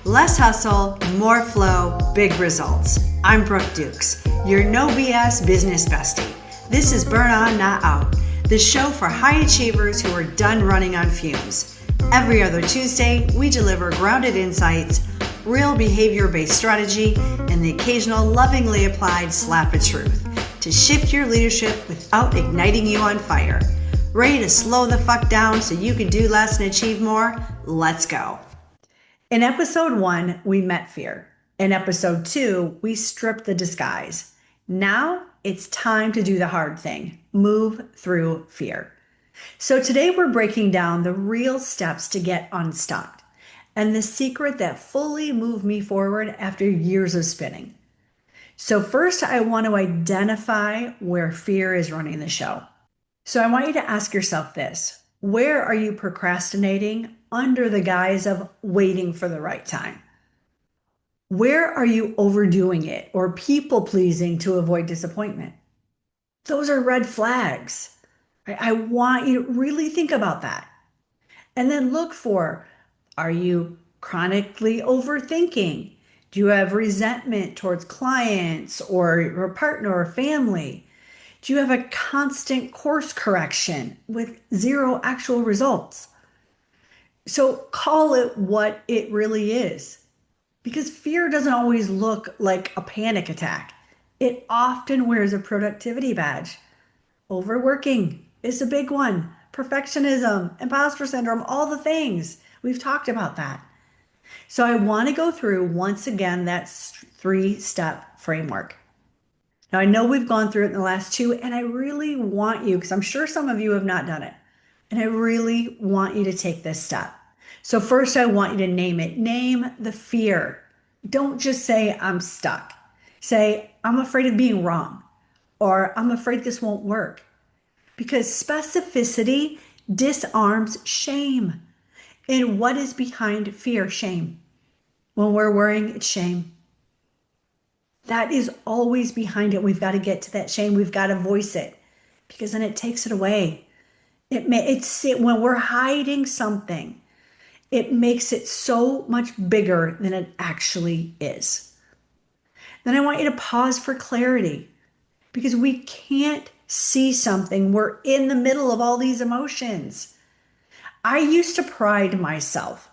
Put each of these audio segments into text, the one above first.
Less hustle, more flow, big results. I'm Brooke Dukes, your no BS business bestie. This is Burn On, Not Out, the show for high achievers who are done running on fumes. Every other Tuesday, we deliver grounded insights, real behavior-based strategy, and the occasional lovingly applied slap of truth to shift your leadership without igniting you on fire. Ready to slow the fuck down so you can do less and achieve more? Let's go. In episode 1, we met fear. In episode 2, we stripped the disguise. Now it's time to do the hard thing, move through fear. So today we're breaking down the real steps to get unstuck and the secret that fully moved me forward after years of spinning. So first, I want to identify where fear is running the show. So I want you to ask yourself this: where are you procrastinating under the guise of waiting for the right time? Where are you overdoing it or people pleasing to avoid disappointment? Those are red flags. I want you to really think about that. And then look for, are you chronically overthinking? Do you have resentment towards clients or your partner or family? Do you have a constant course correction with zero actual results? So call it what it really is, because fear doesn't always look like a panic attack. It often wears a productivity badge. Overworking is a big one. Perfectionism, imposter syndrome, all the things. We've talked about that. So I want to go through once again that 3-step framework. Now, I know we've gone through it in the last 2, and I really want you, because I'm sure some of you have not done it, and I really want you to take this step. So first, I want you to name it. Name the fear. Don't just say, I'm stuck. Say, I'm afraid of being wrong, or I'm afraid this won't work. Because specificity disarms shame. And what is behind fear? Shame. When we're worrying, it's shame. That is always behind it. We've got to get to that shame. We've got to voice it, because then it takes it away. When we're hiding something, it makes it so much bigger than it actually is. Then I want you to pause for clarity, because we can't see something. We're in the middle of all these emotions. I used to pride myself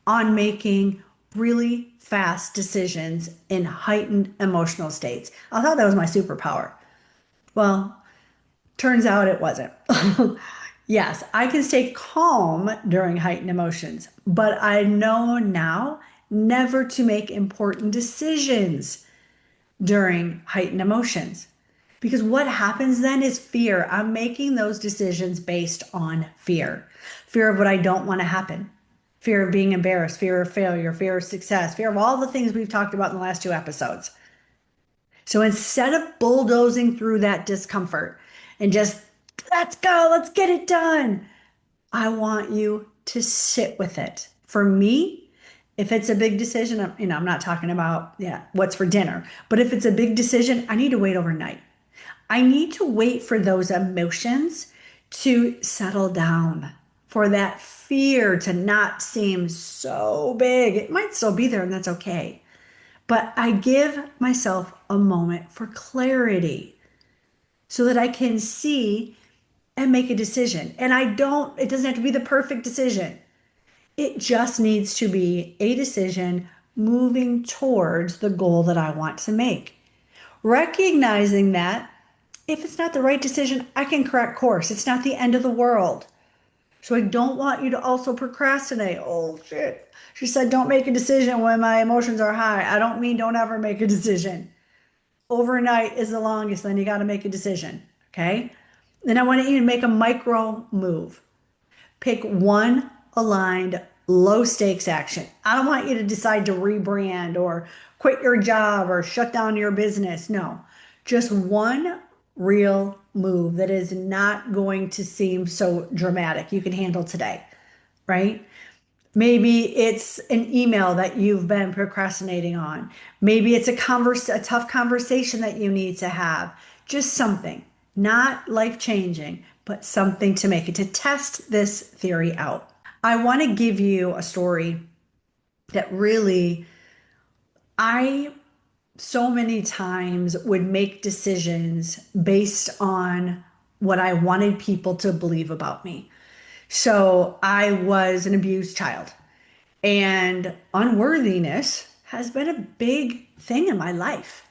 on making really fast decisions in heightened emotional states. I thought that was my superpower. Well, turns out it wasn't. Yes, I can stay calm during heightened emotions, but I know now never to make important decisions during heightened emotions. Because what happens then is fear. I'm making those decisions based on fear. Fear of what I don't want to happen. Fear of being embarrassed, fear of failure, fear of success, fear of all the things we've talked about in the last 2 episodes. So instead of bulldozing through that discomfort and just, let's go, let's get it done, I want you to sit with it. For me, if it's a big decision, I'm not talking about, what's for dinner, but if it's a big decision, I need to wait overnight. I need to wait for those emotions to settle down, for that fear to not seem so big. It might still be there, and that's okay. But I give myself a moment for clarity so that I can see and make a decision. And it doesn't have to be the perfect decision. It just needs to be a decision moving towards the goal that I want to make. Recognizing that if it's not the right decision, I can correct course. It's not the end of the world. So I don't want you to also procrastinate. Oh shit. She said, don't make a decision when my emotions are high. I don't mean don't ever make a decision. Overnight is the longest, then you got to make a decision. Okay. Then I want you to make a micro move. Pick one aligned, low stakes action. I don't want you to decide to rebrand or quit your job or shut down your business. No, just one real move that is not going to seem so dramatic. You can handle today, right? Maybe it's an email that you've been procrastinating on. Maybe it's a tough conversation that you need to have. Just something, not life-changing, but something to test this theory out. I want to give you a story that really, I so many times would make decisions based on what I wanted people to believe about me. So I was an abused child, and unworthiness has been a big thing in my life.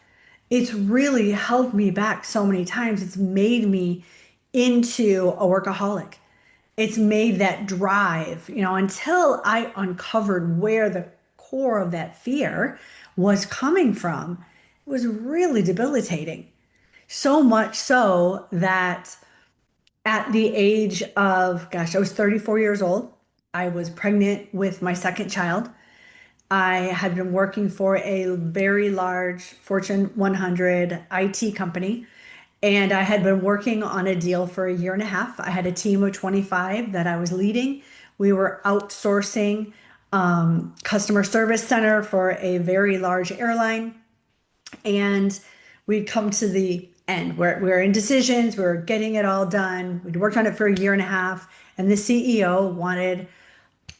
It's really held me back so many times. It's made me into a workaholic. It's made that drive, until I uncovered where the core of that fear was coming from. It was really debilitating. So much so that at the age of, gosh, I was 34 years old. I was pregnant with my second child. I had been working for a very large Fortune 100 IT company, and I had been working on a deal for a year and a half. I had a team of 25 that I was leading. We were outsourcing customer service center for a very large airline, and we'd come to the end where we were in decisions. We were getting it all done. We'd worked on it for a year and a half, and the CEO wanted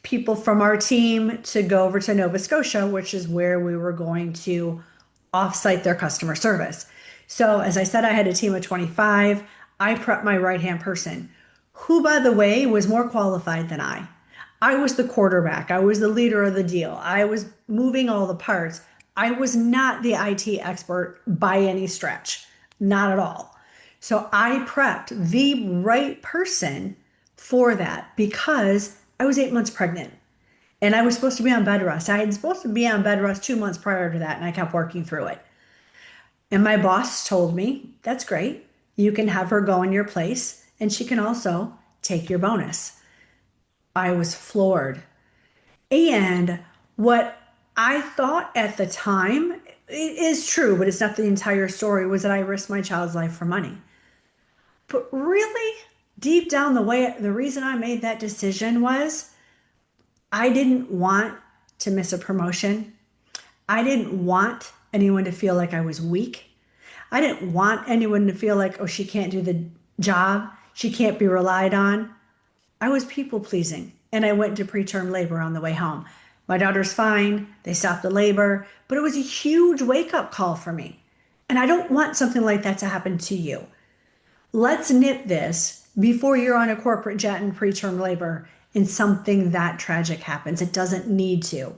people from our team to go over to Nova Scotia, which is where we were going to offsite their customer service. So, as I said, I had a team of 25. I prepped my right hand person, who, by the way, was more qualified than I. I was the quarterback, I was the leader of the deal, I was moving all the parts. I was not the IT expert by any stretch, not at all. So, I prepped the right person for that because I was 8 months pregnant and I was supposed to be on bed rest. I had supposed to be on bed rest 2 months prior to that, and I kept working through it. And my boss told me, that's great. You can have her go in your place, and she can also take your bonus. I was floored. And what I thought at the time, it is true, but it's not the entire story, was that I risked my child's life for money. But really, deep down the reason I made that decision was I didn't want to miss a promotion. I didn't want anyone to feel like I was weak. I didn't want anyone to feel like, oh, she can't do the job. She can't be relied on. I was people pleasing, and I went into preterm labor on the way home. My daughter's fine. They stopped the labor, but it was a huge wake up call for me. And I don't want something like that to happen to you. Let's nip this before you're on a corporate jet in preterm labor and something that tragic happens. It doesn't need to.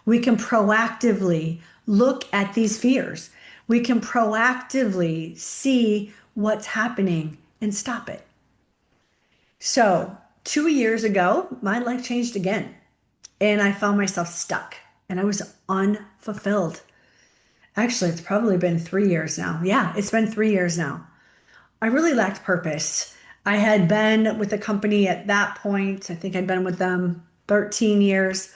We can proactively look at these fears. We can proactively see what's happening and stop it. So, 2 years ago, my life changed again, and I found myself stuck and I was unfulfilled. Actually, it's probably been 3 years now. Yeah, it's been 3 years now. I really lacked purpose. I had been with the company at that point. I think I'd been with them 13 years,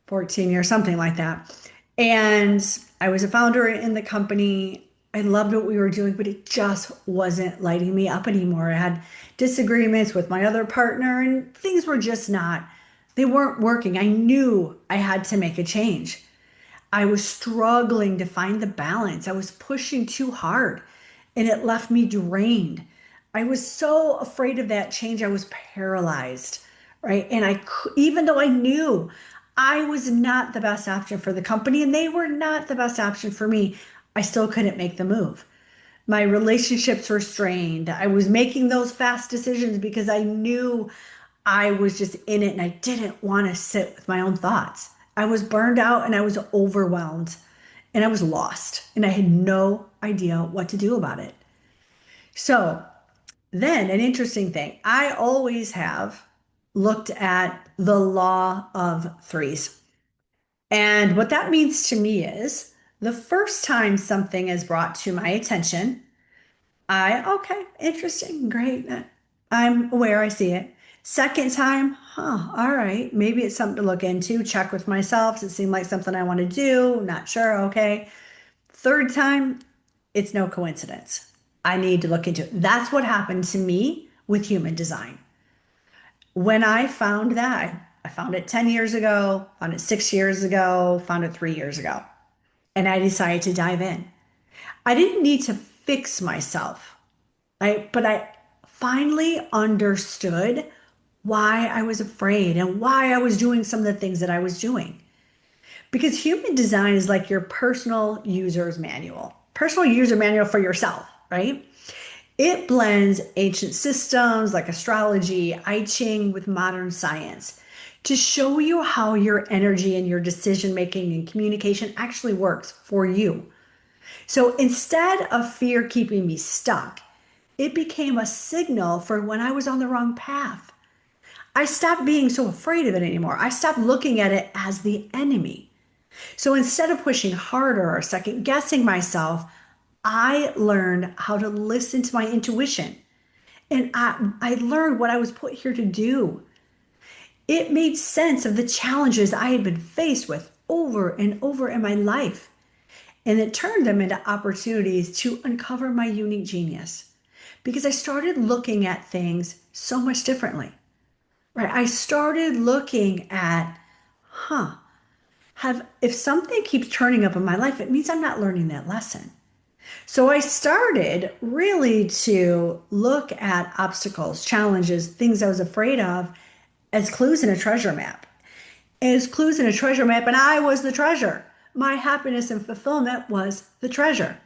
14 years, something like that. And I was a founder in the company. I loved what we were doing, but it just wasn't lighting me up anymore. I had disagreements with my other partner, and things were just not, they weren't working. I knew I had to make a change. I was struggling to find the balance. I was pushing too hard, and it left me drained. I was so afraid of that change. I was paralyzed, right? And even though I knew I was not the best option for the company and they were not the best option for me, I still couldn't make the move. My relationships were strained. I was making those fast decisions because I knew I was just in it and I didn't want to sit with my own thoughts. I was burned out and I was overwhelmed and I was lost and I had no idea what to do about it. So then, an interesting thing, I always have looked at the law of threes. And what that means to me is the first time something is brought to my attention, okay, interesting, great. I'm aware, I see it. Second time, all right, maybe it's something to look into, check with myself. Does it seem like something I want to do? Not sure, okay. Third time, it's no coincidence. I need to look into it. That's what happened to me with human design. When I found that, I found it 10 years ago, found it 6 years ago, found it 3 years ago, and I decided to dive in. I didn't need to fix myself, right? But I finally understood why I was afraid and why I was doing some of the things that I was doing. Because human design is like your personal user manual for yourself, right? It blends ancient systems like astrology, I Ching with modern science to show you how your energy and your decision making and communication actually works for you. So instead of fear keeping me stuck, it became a signal for when I was on the wrong path. I stopped being so afraid of it anymore. I stopped looking at it as the enemy. So instead of pushing harder or second guessing myself, I learned how to listen to my intuition. And I learned what I was put here to do. It made sense of the challenges I had been faced with over and over in my life. And it turned them into opportunities to uncover my unique genius because I started looking at things so much differently, right? I started looking at, huh, if something keeps turning up in my life, it means I'm not learning that lesson. So I started really to look at obstacles, challenges, things I was afraid of as clues in a treasure map. As clues in a treasure map, and I was the treasure. My happiness and fulfillment was the treasure.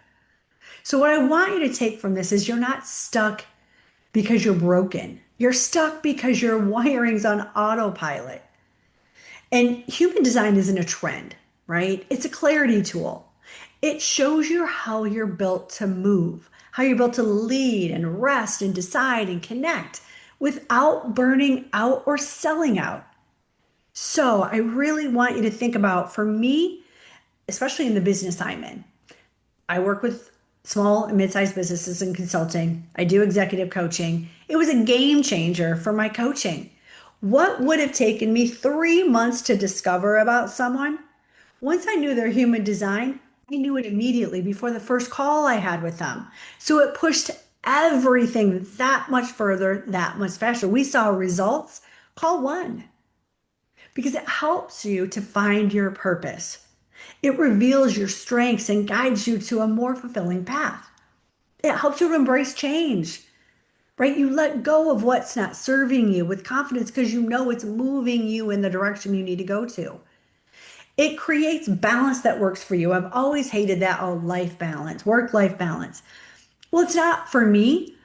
So, what I want you to take from this is you're not stuck because you're broken. You're stuck because your wiring's on autopilot. And human design isn't a trend, right? It's a clarity tool. It shows you how you're built to move, how you're built to lead and rest and decide and connect without burning out or selling out. So I really want you to think about, for me, especially in the business I'm in, I work with small and mid-sized businesses in consulting. I do executive coaching. It was a game changer for my coaching. What would have taken me 3 months to discover about someone? Once I knew their human design, I knew it immediately before the first call I had with them. So it pushed everything that much further, that much faster. We saw results. Call one because it helps you to find your purpose. It reveals your strengths and guides you to a more fulfilling path. It helps you to embrace change, right? You let go of what's not serving you with confidence because you know it's moving you in the direction you need to go to. It creates balance that works for you. I've always hated that, oh, life balance, work-life balance. Well, it's not for me.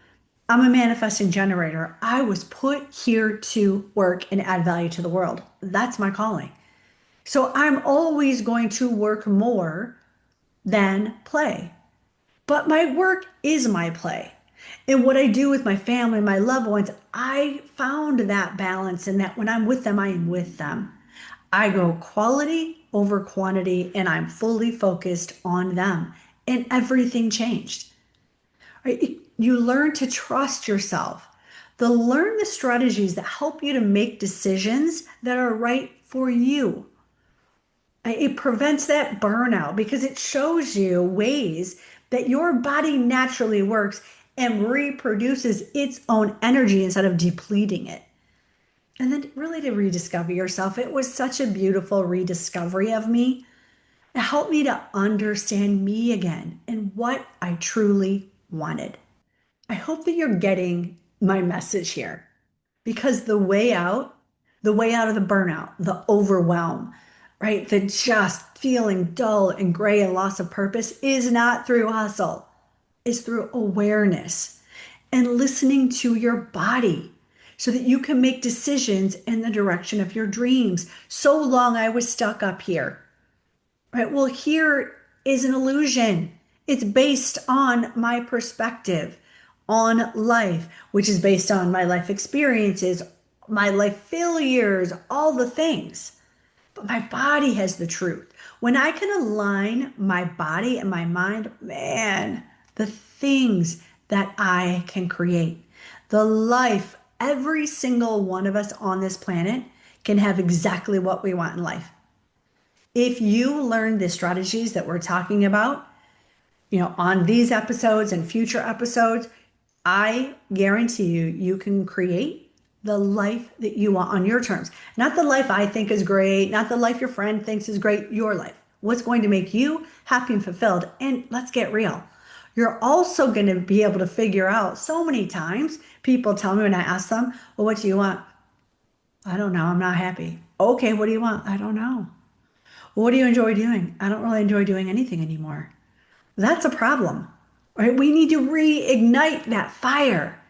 I'm a manifesting generator. I was put here to work and add value to the world. That's my calling. So I'm always going to work more than play. But my work is my play. And what I do with my family, my loved ones, I found that balance and that when I'm with them, I am with them. I go quality over quantity and I'm fully focused on them. And everything changed. Right? You learn to trust yourself. Learn the strategies that help you to make decisions that are right for you. It prevents that burnout because it shows you ways that your body naturally works and reproduces its own energy instead of depleting it. And then really to rediscover yourself. It was such a beautiful rediscovery of me. It helped me to understand me again and what I truly wanted. I hope that you're getting my message here because the way out of the burnout, the overwhelm, right? The just feeling dull and gray and loss of purpose is not through hustle. It's through awareness and listening to your body so that you can make decisions in the direction of your dreams. So long I was stuck up here, right? Well, here is an illusion. It's based on my perspective on life, which is based on my life experiences, my life failures, all the things. But my body has the truth. When I can align my body and my mind, man, the things that I can create, the life every single one of us on this planet can have exactly what we want in life. If you learn the strategies that we're talking about, on these episodes and future episodes, I guarantee you can create the life that you want on your terms. Not the life I think is great, not the life your friend thinks is great, your life. What's going to make you happy and fulfilled? And let's get real. You're also going to be able to figure out so many times people tell me when I ask them, well, what do you want? I don't know. I'm not happy. Okay, what do you want? I don't know. What do you enjoy doing? I don't really enjoy doing anything anymore. That's a problem, right? We need to reignite that fire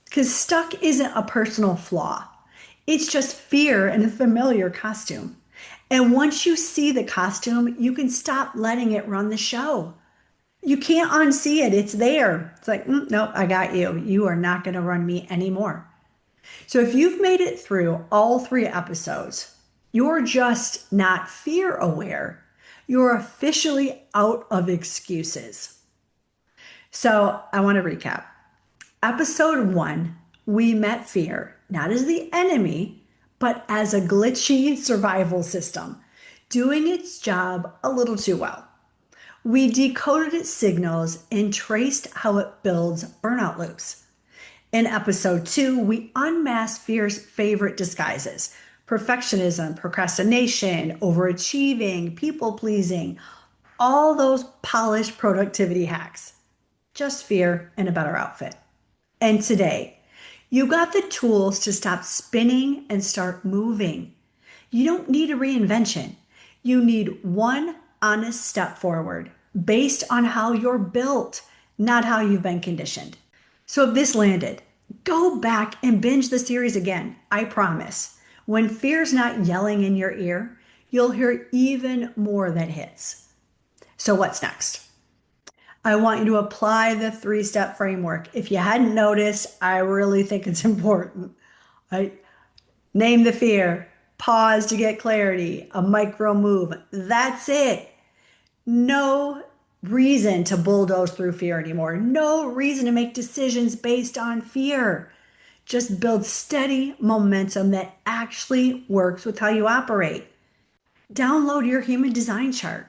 because stuck isn't a personal flaw. It's just fear in a familiar costume. And once you see the costume, you can stop letting it run the show. You can't unsee it. It's there. It's like, nope, I got you. You are not going to run me anymore. So if you've made it through all 3 episodes, you're just not fear aware. You're officially out of excuses. So I want to recap. Episode 1, we met fear, not as the enemy, but as a glitchy survival system, doing its job a little too well. We decoded its signals and traced how it builds burnout loops. In episode 2, we unmasked fear's favorite disguises: perfectionism, procrastination, overachieving, people-pleasing, all those polished productivity hacks. Just fear in a better outfit. And today, you got the tools to stop spinning and start moving. You don't need a reinvention. You need one honest step forward based on how you're built, not how you've been conditioned. So if this landed, go back and binge the series again. I promise. When fear's not yelling in your ear, you'll hear even more that hits. So what's next? I want you to apply the 3-step framework. If you hadn't noticed, I really think it's important. Right? Name the fear, pause to get clarity, a micro move. That's it. No reason to bulldoze through fear anymore. No reason to make decisions based on fear. Just build steady momentum that actually works with how you operate. Download your human design chart,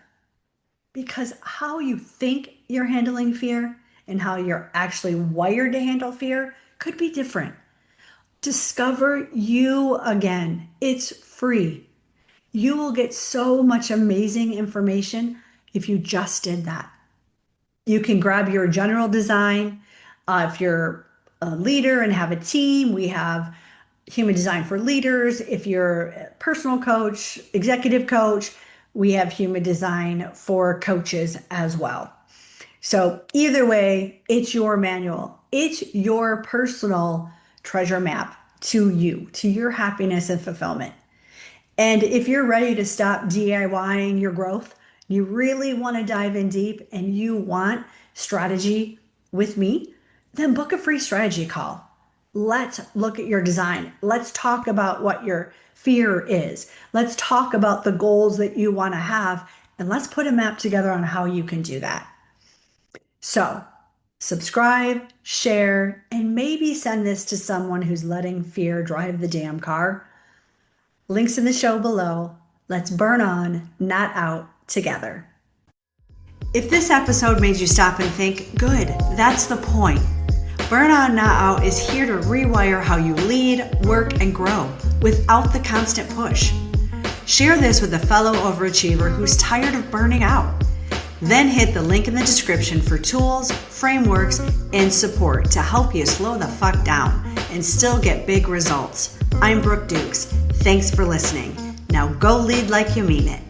because how you think you're handling fear and how you're actually wired to handle fear could be different. Discover you again. It's free. You will get so much amazing information if you just did that. You can grab your general design. If you're a leader and have a team, we have human design for leaders. If you're a personal coach, executive coach, we have human design for coaches as well. So either way, it's your manual. It's your personal treasure map to you, to your happiness and fulfillment. And if you're ready to stop DIYing your growth, you really want to dive in deep and you want strategy with me, then book a free strategy call. Let's look at your design. Let's talk about what your fear is. Let's talk about the goals that you want to have, and let's put a map together on how you can do that. So subscribe, share, and maybe send this to someone who's letting fear drive the damn car. Links in the show below. Let's burn on, not out, together. If this episode made you stop and think, good, that's the point. Burn On Not Out is here to rewire how you lead, work, and grow without the constant push. Share this with a fellow overachiever who's tired of burning out. Then hit the link in the description for tools, frameworks, and support to help you slow the fuck down and still get big results. I'm Brooke Dukes. Thanks for listening. Now go lead like you mean it.